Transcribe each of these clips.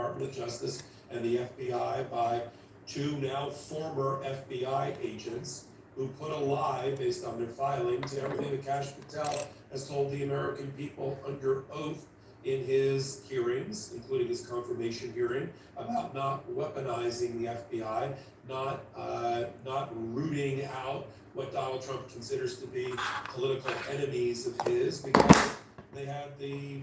Department of Justice and the FBI by two now former FBI agents who put a lie based on their filings to everything that Kash Patel has told the American people under oath in his hearings, including his confirmation hearing, about not weaponizing the FBI, not rooting out what Donald Trump considers to be political enemies of his, because they had the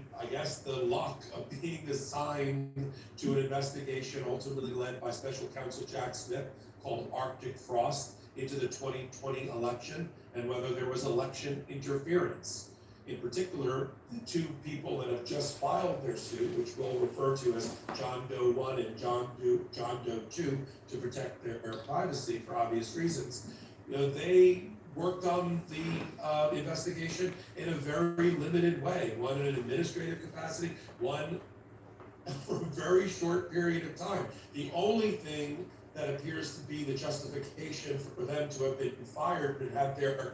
luck of being assigned to an investigation ultimately led by Special Counsel Jack Smith called Arctic Frost into the 2020 election and whether there was election interference. In particular, the two people that have just filed their suit, which we'll refer to as John Doe 1 and John Doe 2 to protect their privacy for obvious reasons, they worked on the investigation in a very limited way, one in an administrative capacity, one for a very short period of time. The only thing that appears to be the justification for them to have been fired and have their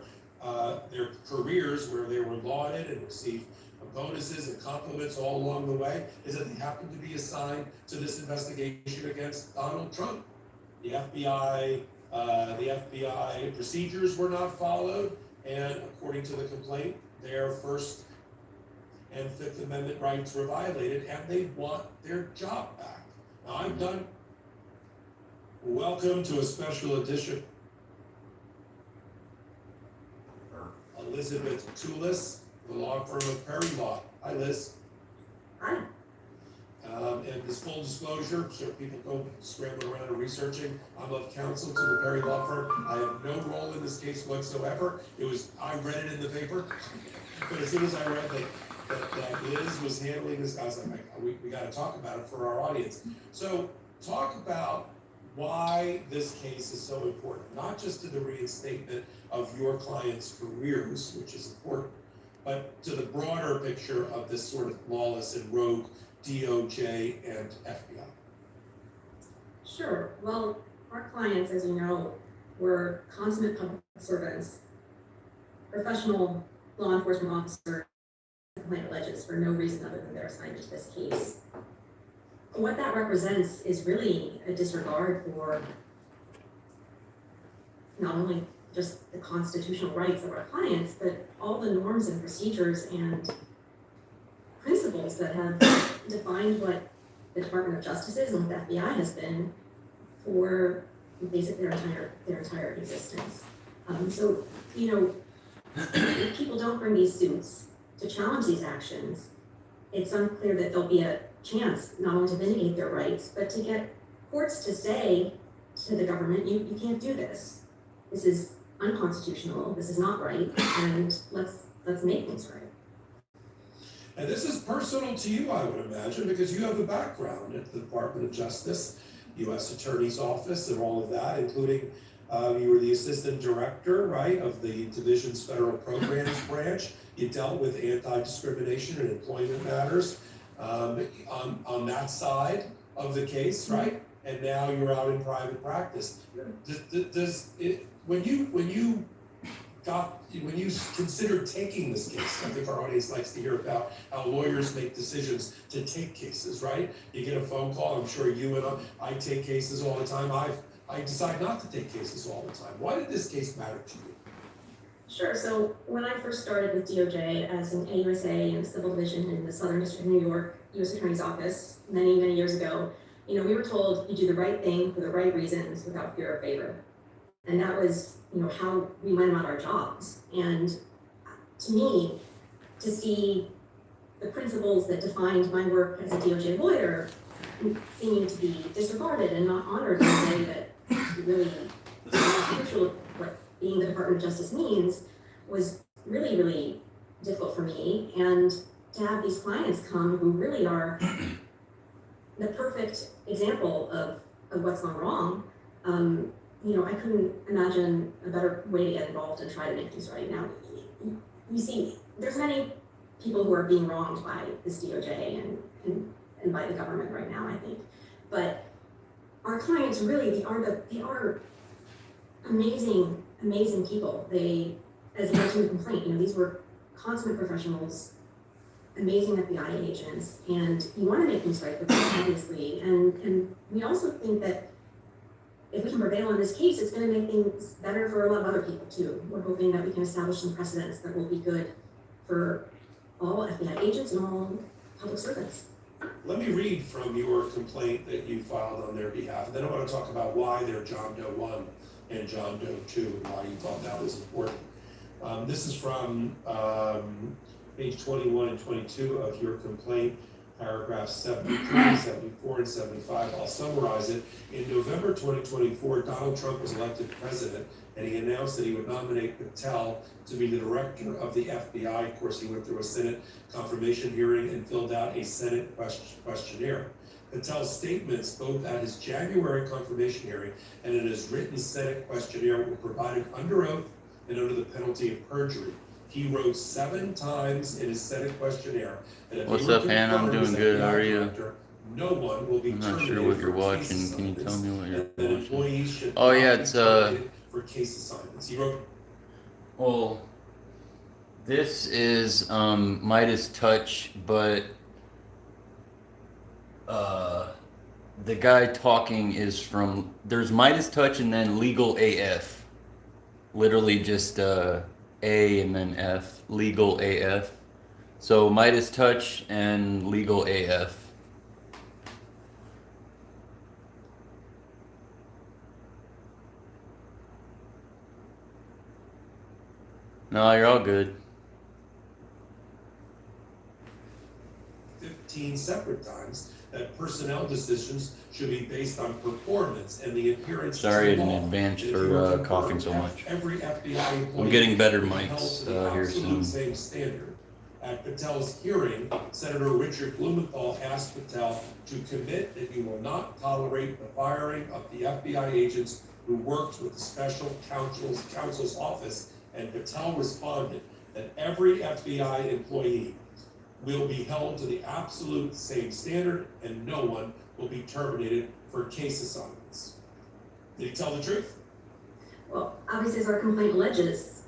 careers where they were lauded and received bonuses and compliments all along the way is that they happened to be assigned to this investigation against Donald Trump. The FBI procedures were not followed, and according to the complaint, their First and Fifth Amendment rights were violated, and they want their job back. Now, I'm done. Welcome to a special edition. Elizabeth Toulis, the law firm of Perry Law. Hi, Liz. Hi. And this full disclosure, so people don't scramble around and researching, I'm of counsel to the Perry Law Firm. I have no role in this case whatsoever. I read it in the paper, but as soon as I read that Liz was handling this, I was like, we got to talk about it for our audience. So talk about why this case is so important, not just to the reinstatement of your clients' careers, which is important, but to the broader picture of this sort of lawless and rogue DOJ and FBI. Sure. Well, our clients, as you know, were consummate public servants, professional law enforcement officers, the complaint alleges, for no reason other than their assignment to this case. What that represents is really a disregard for not only just the constitutional rights of our clients, but all the norms and procedures and principles that have defined what the Department of Justice is and what the FBI has been for basically their entire existence. So, if people don't bring these suits to challenge these actions, it's unclear that there'll be a chance not only to vindicate their rights, but to get courts to say to the government, you can't do this. This is unconstitutional, this is not right, and let's make things right. And this is personal to you, I would imagine, because you have a background at the Department of Justice, U.S. Attorney's Office, and all of that, including you were the assistant director, right, of the Division's Federal Programs Branch. You dealt with anti-discrimination and employment matters on that side of the case, right? And now you're out in private practice. When you considered taking this case, I think our audience likes to hear about how lawyers make decisions to take cases, right? You get a phone call, I'm sure you and I take cases all the time. I decide not to take cases all the time. Why did this case matter to you? Sure, so when I first started with DOJ as an AUSA in the Civil Division in the Southern District of New York, U.S. Attorney's Office, many, many years ago, we were told you do the right thing for the right reasons without fear or favor. And that was, how we went about our jobs. And to me, to see the principles that defined my work as a DOJ lawyer seeming to be disregarded and not honored in a way that really crucial what being the Department of Justice means was really, really difficult for me. And to have these clients come who really are the perfect example of what's gone wrong, I couldn't imagine a better way to get involved and try to make things right. Now, you see, there's many people who are being wronged by this DOJ and by the government right now, I think. But our clients really, they are amazing, amazing people. They, as I mentioned in the complaint, these were consummate professionals amazing FBI agents, and you want to make things right for them, obviously. And we also think that if we can prevail on this case, it's going to make things better for a lot of other people too. We're hoping that we can establish some precedents that will be good for all FBI agents and all public servants. Let me read from your complaint that you filed on their behalf, and then I want to talk about why they're John Doe 1 and John Doe 2, and why you thought that was important. This is from page 21 and 22 of your complaint, paragraphs 73, 74, and 75. I'll summarize it. In November 2024, Donald Trump was elected president, and he announced that he would nominate Patel to be the director of the FBI. Of course, he went through a Senate confirmation hearing and filled out a Senate questionnaire. Patel's statements, both at his January confirmation hearing and in his written Senate questionnaire, were provided under oath and under the penalty of perjury. He wrote 7 times in his Senate questionnaire that if What's he were up, Hannah? I'm confirmed as doing good. FBI How are you? director, no one will be I'm not terminated sure what you're for watching. case Can you tell me what assignments, you're and that watching? employees should Oh, not yeah, be it's terminated for case assignments. He wrote, well, this is Meidas Touch, but the guy talking is from, there's Meidas Touch and then Legal AF. Literally just A and then F, Legal AF. So Meidas Touch and Legal AF. No, you're all good. 15 separate times that personnel decisions should be based on performance and the appearance of Sorry the in law. advance And if for, you were to coughing confirm so much. Every FBI employee I'm getting better will be held mics, to the here absolute soon. same standard. At Patel's hearing, Senator Richard Blumenthal asked Patel to commit that he will not tolerate the firing of the FBI agents who worked with the special counsel's office, and Patel responded that every FBI employee will be held to the absolute same standard and no one will be terminated for case assignments. Did he tell the truth? Well, obviously, as our complaint alleges,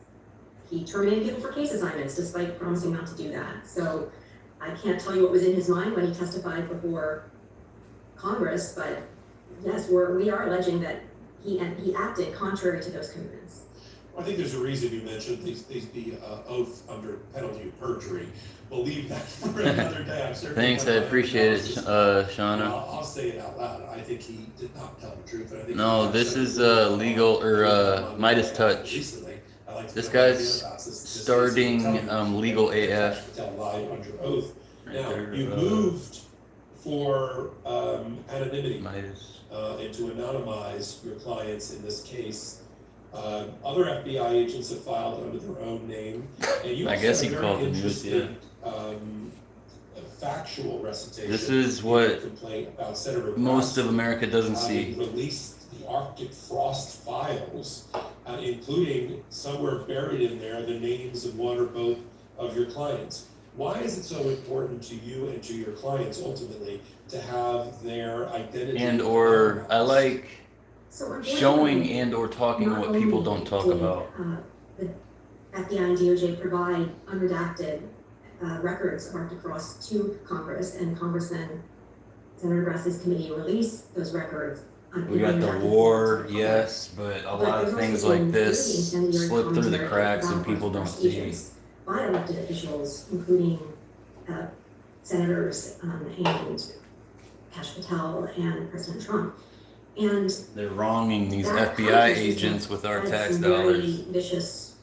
he terminated people for case assignments despite promising not to do that. So I can't tell you what was in his mind when he testified before Congress, but yes, we are alleging that he acted contrary to those commitments. I think there's a reason you mentioned the oath under penalty of perjury. We'll leave that for another day. I'm certainly Thanks, I not appreciate it, analysis. Shauna. I'll say it out loud. I think he did not tell the truth. I think No, this is legal or Meidas Touch. Recently, I like to This know what guy's idea about this starting Patel, Legal that Kash AF. Patel lied under oath. Right Now, there, you moved for anonymity Meidas. and to anonymize your clients in this case. Other FBI agents have filed under their own name, and you I also guess had he a called very the news, interesting, factual recitation. This is in your what complaint about Senator most of Brodsky. America doesn't He see. released the Arctic Frost files, including somewhere buried in there the names of one or both of your clients. Why is it so important to you and to your clients ultimately to have their identity? And or I like So showing and or talking not what people only don't talk did, about. The FBI and DOJ provide unredacted records of Arctic Frost to Congress, and Congress then, Senator Grassley's committee released those records. We got the war, yes, but a lot of things like this slip through the cracks and people don't see. By elected officials, including senators and Kash Patel and President Trump. And They're wronging these that FBI Congress agents with our had tax some dollars. very vicious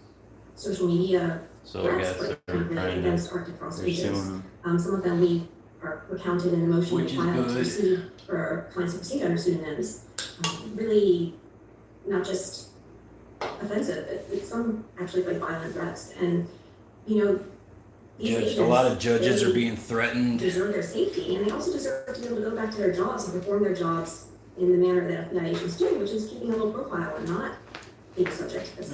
social media So I guess threats they're trying to, against Arctic Frost they're suing agents. them. Some of them were counted in the motion Which to is file to good. proceed for clients to proceed under pseudonyms. Really not just offensive, it's some actually quite violent threats. And, you know, these Judge, agents, a lot of judges they are being threatened. deserve their safety, and they also deserve to be able to go back to their jobs and perform their jobs in the manner that FBI agents do, which is keeping a low profile and not being subject to this.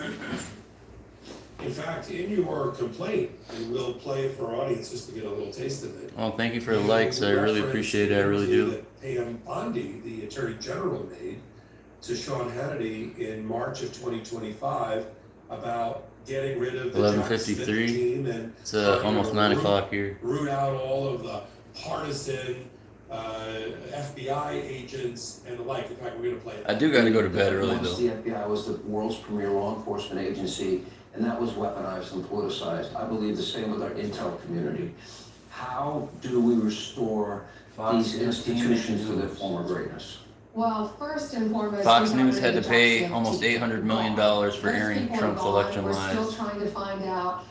In fact, in your complaint, and we'll play it for our audience just to get a little taste of it. Well, thank you for the likes. I really appreciate it. I really do. That Pam Bondi, the Attorney General, made to Sean Hannity in March of 2025 about getting rid of the 11:53. team and It's trying to almost 9 o'clock here. root out all of the partisan FBI agents and the like. In fact, we're going to play it. I do got to go to bed early Once though. the FBI was the world's premier law enforcement agency, and that was weaponized and politicized. I believe the same with our intel community. How do we restore these institutions to their former greatness? Well, first and foremost, Fox we got News rid had of to the pay Jackson almost team. $800 million for Those airing people are Trump's gone. election We're lies. still trying to find out.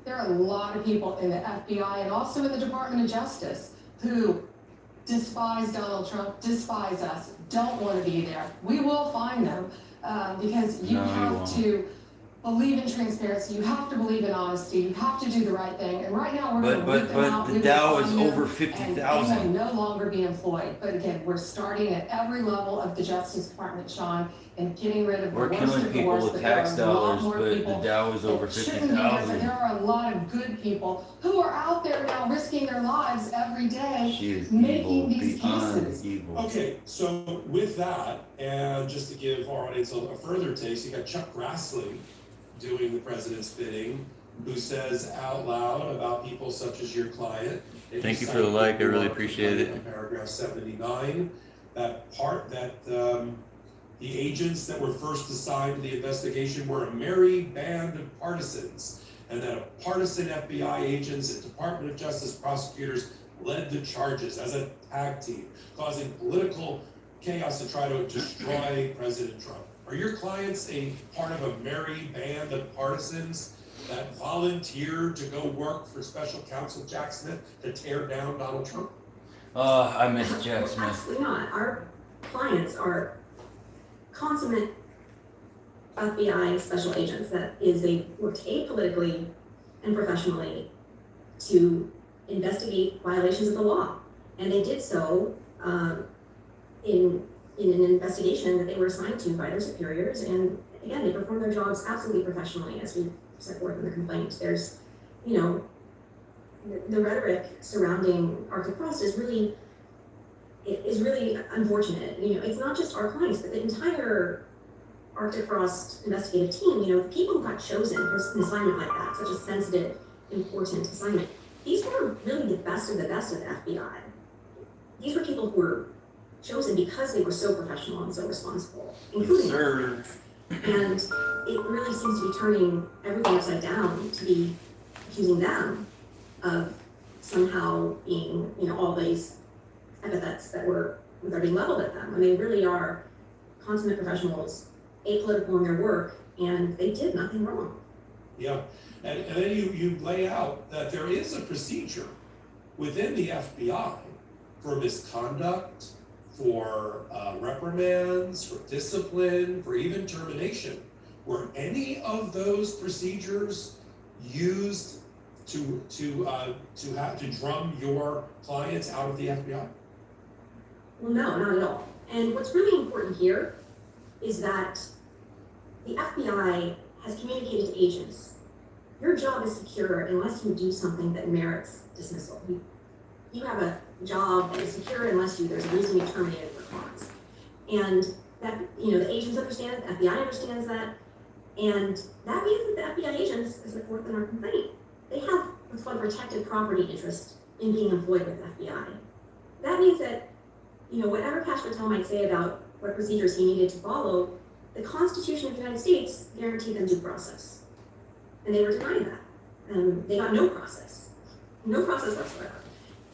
There are a lot of people in the FBI and also in the Department of Justice who despise Donald Trump, despise us, don't want to be there. We will find them because you No, you have won't. to believe in transparency. You have to believe in honesty. You have to do the right thing. And right now, we're going to root them out. The we will Dow is find them, over and 50,000. they will no longer be employed. But again, we're starting at every level of the Justice Department, Sean, and getting rid of the We're worst killing of the people worst. with But there tax are a lot dollars, more but the people Dow is over that shouldn't be there, but 50,000. there are a lot of good people who are out there now risking their lives every day. She is making evil these beyond cases. evil. Okay, so with that, and just to give our audience a further taste, you got Chuck Grassley doing the president's bidding, who says out loud about people such as your client. and Thank he you for the cited like, I people really in appreciate it. Paragraph 79, that part that the agents that were first assigned to the investigation were a merry band of partisans, and that a partisan FBI agents and Department of Justice prosecutors led the charges as a tag team, causing political chaos to try to destroy President Trump. Are your clients a part of a merry band of partisans that volunteered to go work for Special Counsel Jack Smith to tear down Donald Trump? I miss Jack Smith. Absolutely not. Our clients are consummate FBI special agents that worked apolitically and professionally to investigate violations of the law. And they did so in an investigation that they were assigned to by their superiors. And again, they performed their jobs absolutely professionally, as we set forth in the complaint. There's, the rhetoric surrounding Arctic Frost is really unfortunate. It's not just our clients, but the entire Arctic Frost investigative team. The people who got chosen for an assignment like that, such a sensitive, important assignment, these were really the best of the FBI. These were people who were chosen because they were so professional and so responsible, including Sir. and it really seems to be turning everything upside down to be accusing them of somehow being, all these epithets that are being leveled at them. And they really are consummate professionals, apolitical in their work, and they did nothing wrong. Yeah, and then you lay out that there is a procedure within the FBI for misconduct, for reprimands, for discipline, for even termination. Were any of those procedures used to drum your clients out of the FBI? Well, no, not at all. And what's really important here is that the FBI has communicated to agents, your job is secure unless you do something that merits dismissal. You have a job that is secure unless there's a reason you terminated for cause. And that, the agents understand it, the FBI understands that, and that means that the FBI agents, as set forth in our complaint, they have what's called a protected property interest in being employed with the FBI. That means that, whatever Kash Patel might say about what procedures he needed to follow, the Constitution of the United States guaranteed them due process. And they were denied that. They got no process whatsoever.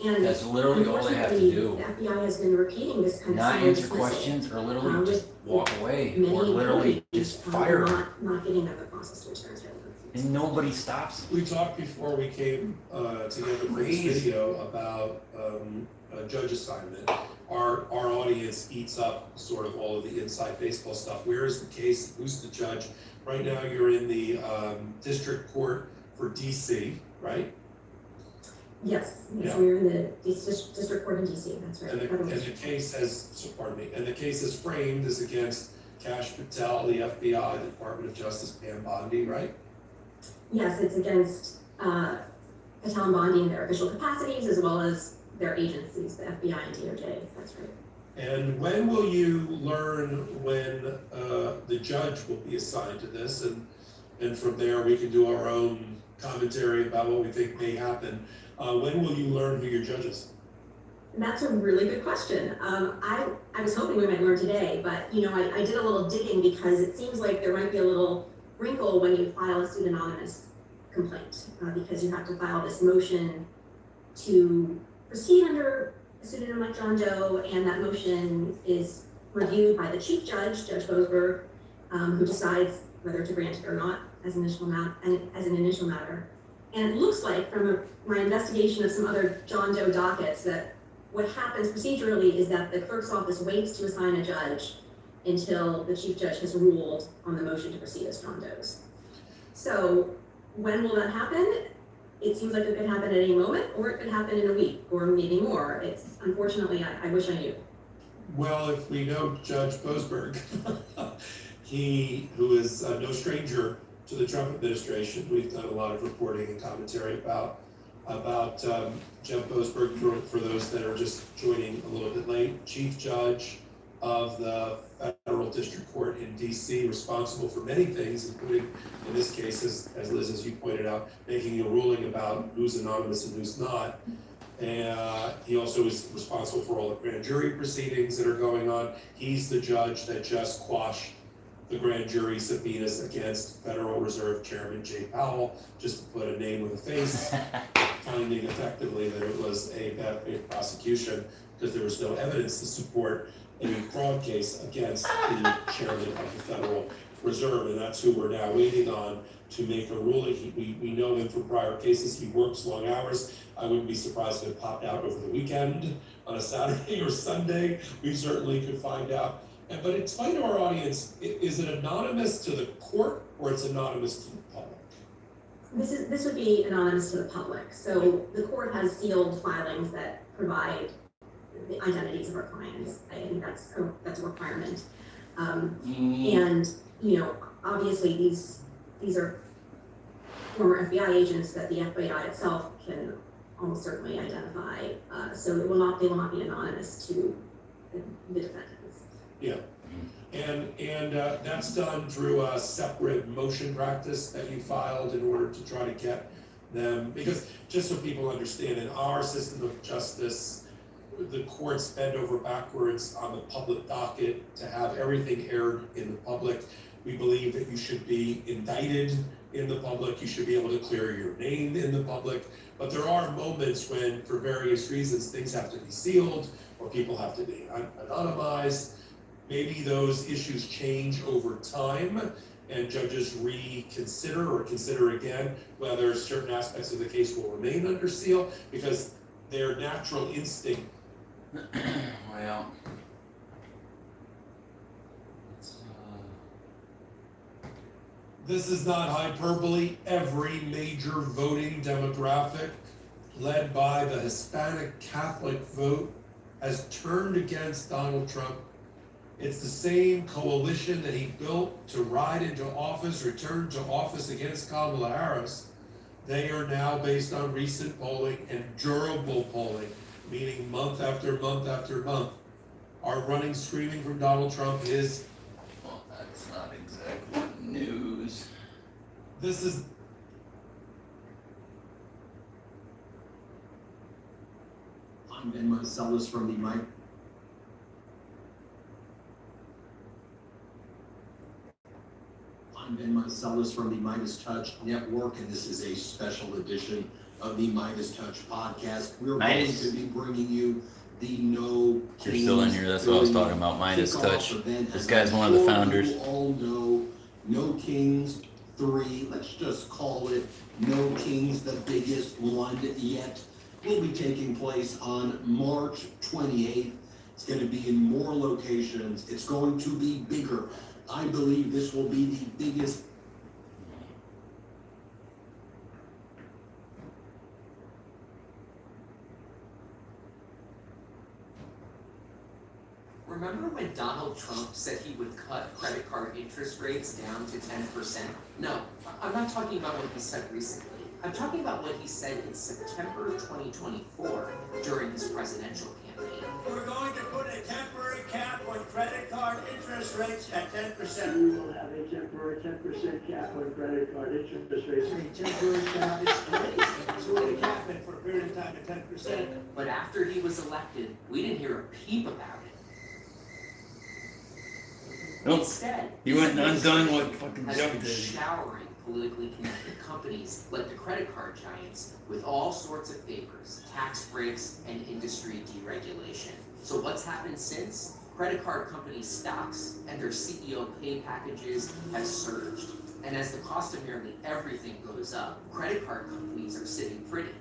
And That's literally all they have to do. The FBI has been repeating this kind of Not similar answer dismissal, questions or literally just walk away many or literally employees, just fire them. not getting them the process to return to their workforce. And nobody stops. We talked before we came together for this video about a judge assignment. Our audience eats up sort of all of the inside baseball stuff. Where is the case? Who's the judge? Right now you're in the district court for DC, right? Yes, Yeah. so we're in the district court in DC, that's right. And the case the case is framed as against Kash Patel, the FBI, the Department of Justice, Pam Bondi, right? Yes, it's against Patel and Bondi in their official capacities as well as their agencies, the FBI and DOJ, that's right. And when will you learn when the judge will be assigned to this? And and from there we can do our own commentary about what we think may happen. When will you learn who your judge is? That's a really good question. I was hoping we might learn today, but I did a little digging because it seems like there might be a little wrinkle when you file a pseudonymous complaint, because you have to file this motion to proceed under a pseudonym like John Doe, and that motion is reviewed by the chief judge, Judge Boasberg, who decides whether to grant it or not as an initial matter. And it looks like from my investigation of some other John Doe dockets that what happens procedurally is that the clerk's office waits to assign a judge until the chief judge has ruled on the motion to proceed as John Doe's. So when will that happen? It seems like it could happen at any moment, or it could happen in a week, or maybe more. It's unfortunately, I wish I knew. Well, if we know Judge Boasberg, he, who is no stranger to the Trump administration, we've done a lot of reporting and commentary about Judge Boasberg, for those that are just joining a little bit late, Chief Judge of the Federal District Court in DC, responsible for many things, including, in this case, as Liz, as you pointed out, making a ruling about who's anonymous and who's not. And he also is responsible for all the grand jury proceedings that are going on. He's the judge that just quashed the grand jury subpoenas against Federal Reserve Chairman Jay Powell, just to put a name with a face, finding effectively that it was a bad faith prosecution because there was no evidence to support any fraud case against the chairman of the Federal Reserve, and that's who we're now waiting on to make a ruling. We know him from prior cases. He works long hours. I wouldn't be surprised if it popped out over the weekend on a Saturday or Sunday. We certainly could find out. But explain to our audience, is it anonymous to the court or it's anonymous to the public? This would be anonymous to the public. So the court has sealed filings that provide the identities of our clients. I think that's a requirement. And obviously these are former FBI agents that the FBI itself can almost certainly identify. So they will not be anonymous to the defendants. Yeah, and that's done through a separate motion practice that you filed in order to try to get them, because just so people understand, in our system of justice, the courts bend over backwards on the public docket to have everything aired in the public. We believe that you should be indicted in the public, you should be able to clear your name in the public, but there are moments when, for various reasons, things have to be sealed or people have to be anonymized. Maybe those issues change over time and judges reconsider or consider again whether certain aspects of the case will remain under seal, because their natural instinct. Well, This is not hyperbole. Every major voting demographic, led by the Hispanic Catholic vote, has turned against Donald Trump. It's the same coalition that he built to ride into office, return to office against Kamala Harris. They are now, based on recent polling and durable polling, meaning month after month after month, are running screaming from Donald Trump. well, that's not exactly news. This is. I'm Ben Marcellus from the Meidas Touch Network, and this is a special edition of the Meidas Touch podcast. We're going to be bringing you the No Kings. You're still in here, that's what I was talking about, Meidas Touch. This guy's one of the founders. You all know No Kings 3, let's just call it No Kings, the biggest one yet, will be taking place on March 28th. It's going to be in more locations. It's going to be bigger. I believe this will be the biggest. Remember when Donald Trump said he would cut credit card interest rates down to 10%? No, I'm not talking about what he said recently. I'm talking about what he said in September 2024 during his presidential campaign. We're going to put a temporary cap on credit card interest interest rates at 10%. We will have a temporary 10% cap on credit card interest rates. A temporary cap is great. So we're gonna cap it for a period of time at 10%. But after he was elected, we didn't hear a peep about it. Nope. Instead, He this went undone administration like fucking has Joe been did. showering politically connected companies like the credit card giants with all sorts of favors, tax breaks, and industry deregulation. So what's happened since? Credit card company stocks and their CEO pay packages have surged. And as the cost of nearly everything goes up, credit card companies are sitting pretty.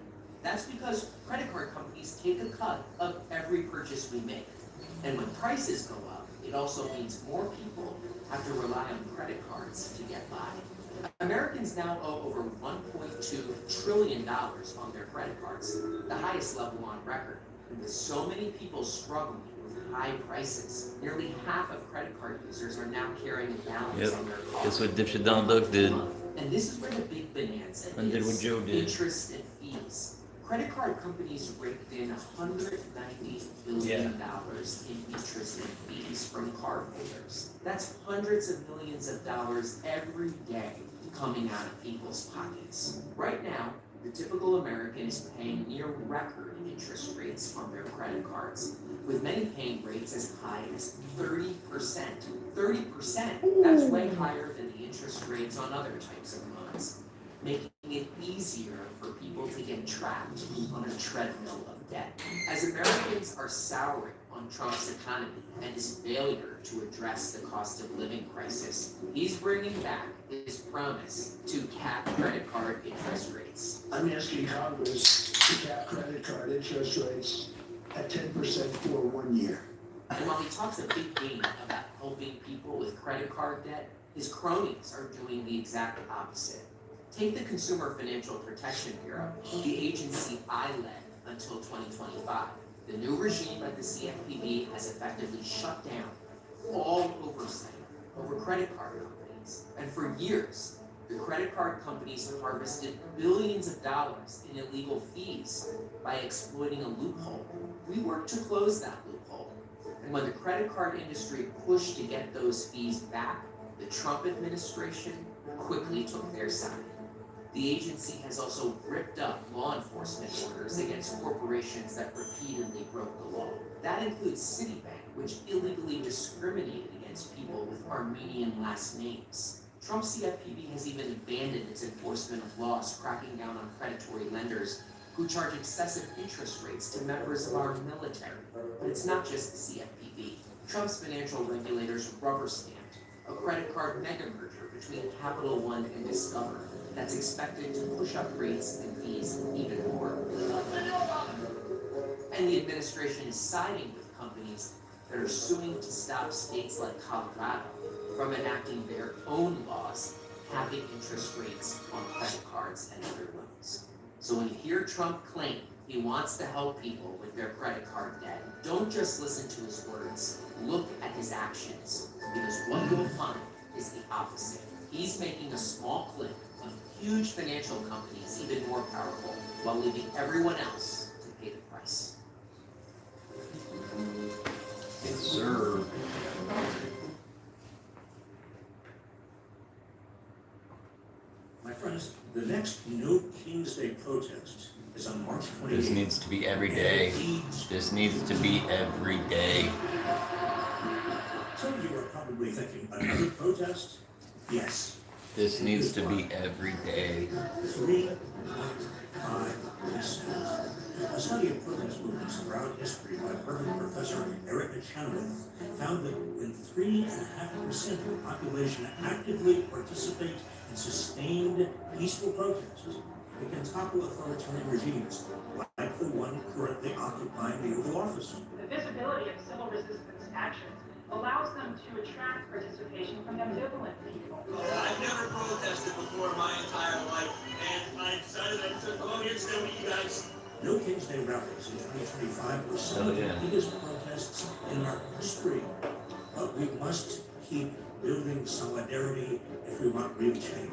That's because credit card companies take a cut of every purchase we make. And when prices go up, it also means more people have to rely on credit cards to get by. Americans now owe over $1.2 trillion on their credit cards, the highest level on record. And with so many people struggling with high prices, nearly half of credit card users are now carrying a balance on their cards. That's what Dipshit Donald Duck did. And this is where the big bonanza And did what is, Joe did. interest and fees. Credit card companies raked in $190 billion in interest and fees from cardholders. That's hundreds of millions of dollars every day coming out of people's pockets. Right now, the typical American is paying near record interest rates on their credit cards, with many paying rates as high as 30%. 30%! That's way higher than the interest rates on other types of loans, making it easier for people to get trapped on a treadmill of debt. As Americans are souring on Trump's economy and his failure to address the cost of living crisis, he's bringing back his promise to cap credit card interest rates. I'm asking Congress to cap credit card interest rates at 10% for 1 year. And while he talks a big game about helping people with credit card debt, his cronies are doing the exact opposite. Take the Consumer Financial Protection Bureau, the agency I led until 2025. The new regime at the CFPB has effectively shut down all oversight over credit card companies. And for years, the credit card companies harvested billions of dollars in illegal fees by exploiting a loophole. We worked to close that loophole. And when the credit card industry pushed to get those fees back, the Trump administration quickly took their side. The agency has also ripped up law enforcement orders against corporations that repeatedly broke the law. That includes Citibank, which illegally discriminated against people with Armenian last names. Trump's CFPB has even abandoned its enforcement of laws cracking down on predatory lenders who charge excessive interest rates to members of our military. But it's not just the CFPB. Trump's financial regulators rubber-stamped a credit card mega-merger between Capital One and Discover that's expected to push up rates and fees even more. And the administration is siding with companies that are suing to stop states like Colorado from enacting their own laws capping interest rates on credit cards and other loans. So when you hear Trump claim he wants to help people with their credit card debt, don't just listen to his words, look at his actions, because what you'll find is the opposite. He's making a small clique of huge financial companies even more powerful, while leaving everyone else to pay the price. Yes, sir. My friends, the next No King's Day protest is on March 28th. This needs to be every day. This needs to be every day. Some of you are probably thinking, another protest? Yes. This needs to be every day. 3.5%. A study of protest movements throughout history by Harvard professor Erica Chenoweth found that when 3.5% of the population actively participate in sustained peaceful protests, it can topple authoritarian regimes like the one currently occupying the Oval Office. The visibility of civil resistance actions allows them to attract participation from ambivalent people. I've never protested before in my entire life, and I decided that to come over here and stay with you guys. No King's Day rallies in 2025 were some of the biggest protests in our history. But we must keep building solidarity if we want real change.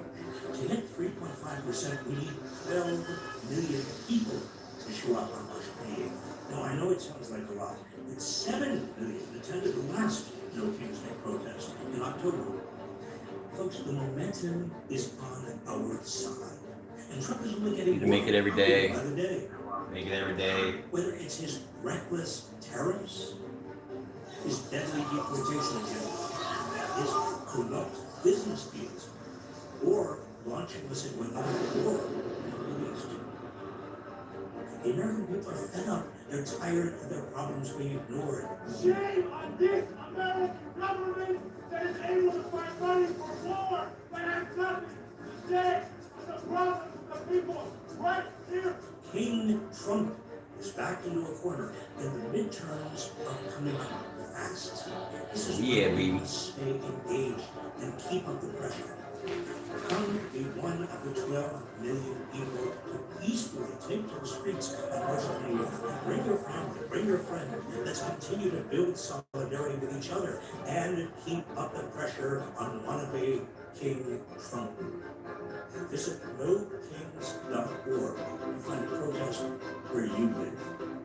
To hit 3.5%, we need 12 million people to show up on March 28th. Now, I know it sounds like a lot, but 7 million attended the last No King's Day protest. October. Folks, the momentum is on our side. And Trump is only getting Need to make it every day. by the day. Make it every day. Whether it's his reckless tariffs, his deadly deportation agenda, his corrupt business deals, or launching us into another war in the Middle East. The American people are fed up. They're tired of their problems being ignored. Shame on this American government that is able to find money for war, but has nothing to say to the problems of the people right here. King Trump is backed into a corner, and the midterms are coming up fast. This is Yeah, why we baby. must stay engaged and keep up the pressure. Come be one of the 12 million people who peacefully take to the streets on March 28th. Bring your family, bring your friend. Let's continue to build solidarity with each other and keep up the pressure on wannabe King Trump. Visit nokings.org to find a protest where you live.